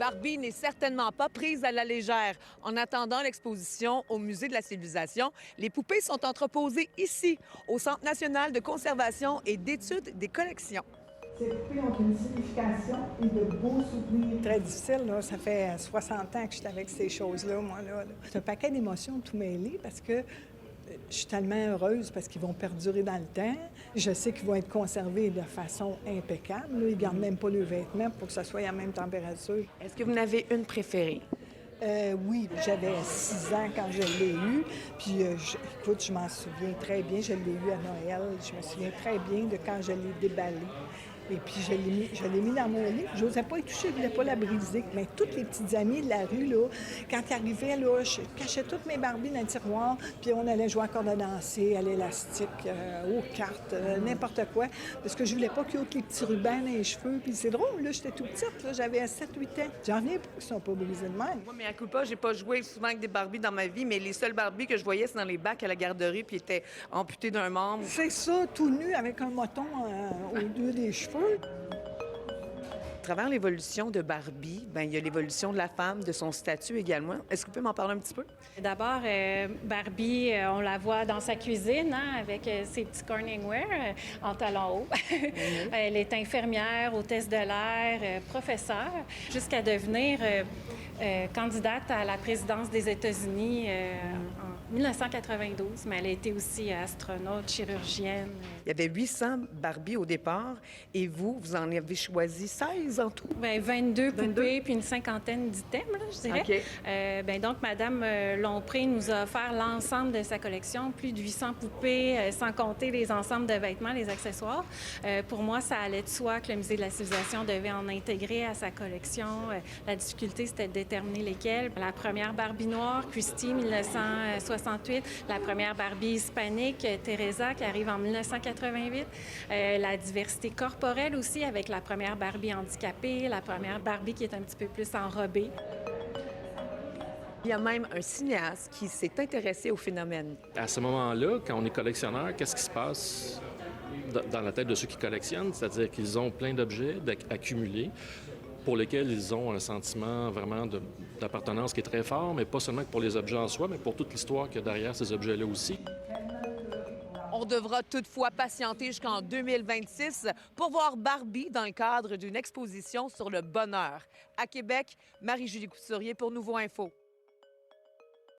Barbie n'est certainement pas prise à la légère. En attendant l'exposition au Musée de la Civilisation, les poupées sont entreposées ici, au Centre national de conservation et d'études des collections. Ces poupées ont une signification et de beaux souvenirs. Très difficile, là. Ça fait 60 ans que je suis avec ces choses-là, moi, là. C'est un paquet d'émotions tout mêlées parce que je suis tellement heureuse parce qu'ils vont perdurer dans le temps. Je sais qu'ils vont être conservés de façon impeccable, là. Ils ne gardent même pas le vêtement pour que ça soit à la même température. Est-ce que vous en avez une préférée? Oui, j'avais 6 ans quand je l'ai eu. Puis, écoute, je m'en souviens très bien. Je l'ai eu à Noël. Je me souviens très bien de quand je l'ai déballée. Et puis, je l'ai mis dans mon lit. Je n'osais pas y toucher, je ne voulais pas la briser. Mais toutes les petites amies de la rue, là, quand ils arrivaient, là, je cachais toutes mes Barbies dans le tiroir. Puis, on allait jouer à corde à danser, à l'élastique, aux cartes, n'importe quoi. Parce que je voulais pas qu'il y ait les petits rubans dans les cheveux. Puis, c'est drôle, là, j'étais toute petite, là, j'avais 7-8 ans. J'en reviens pas qu'ils sont pas brisés de même. Moi, mais à coup pas, j'ai pas joué souvent avec des Barbies dans ma vie, mais les seules Barbies que je voyais, c'est dans les bacs à la garderie, puis étaient amputées d'un membre. C'est ça, tout nu, avec un moton au lieu des cheveux. À travers l'évolution de Barbie, il y a l'évolution de la femme, de son statut également. Est-ce que vous pouvez m'en parler un petit peu? D'abord, Barbie, on la voit dans sa cuisine, hein, avec ses petits Corningware en talons hauts. Elle est infirmière, hôtesse de l'air, professeure, jusqu'à devenir candidate à la présidence des États-Unis en 1992, mais elle a été aussi astronaute, chirurgienne. Il y avait 800 Barbies au départ, et vous en avez choisi 16 en tout? 22 poupées, puis une cinquantaine d'items, là, je dirais. OK. Donc, Mme Lompré nous a offert l'ensemble de sa collection, plus de 800 poupées, sans compter les ensembles de vêtements, les accessoires. Pour moi, ça allait de soi que le Musée de la Civilisation devait en intégrer à sa collection. La difficulté, c'était de déterminer lesquels. La première Barbie noire, Christie, 1968. La première Barbie hispanique, Teresa, qui arrive en 1988. La diversité corporelle aussi, avec la première Barbie handicapée, la première Barbie qui est un petit peu plus enrobée. Il y a même un cinéaste qui s'est intéressé au phénomène. À ce moment-là, quand on est collectionneur, qu'est-ce qui se passe dans la tête de ceux qui collectionnent? C'est-à-dire qu'ils ont plein d'objets accumulés pour lesquels ils ont un sentiment vraiment d'appartenance qui est très fort, mais pas seulement pour les objets en soi, mais pour toute l'histoire qu'il y a derrière ces objets-là aussi. On devra toutefois patienter jusqu'en 2026 pour voir Barbie dans le cadre d'une exposition sur le bonheur. À Québec, Marie-Julie Couturier pour Nouveau Info.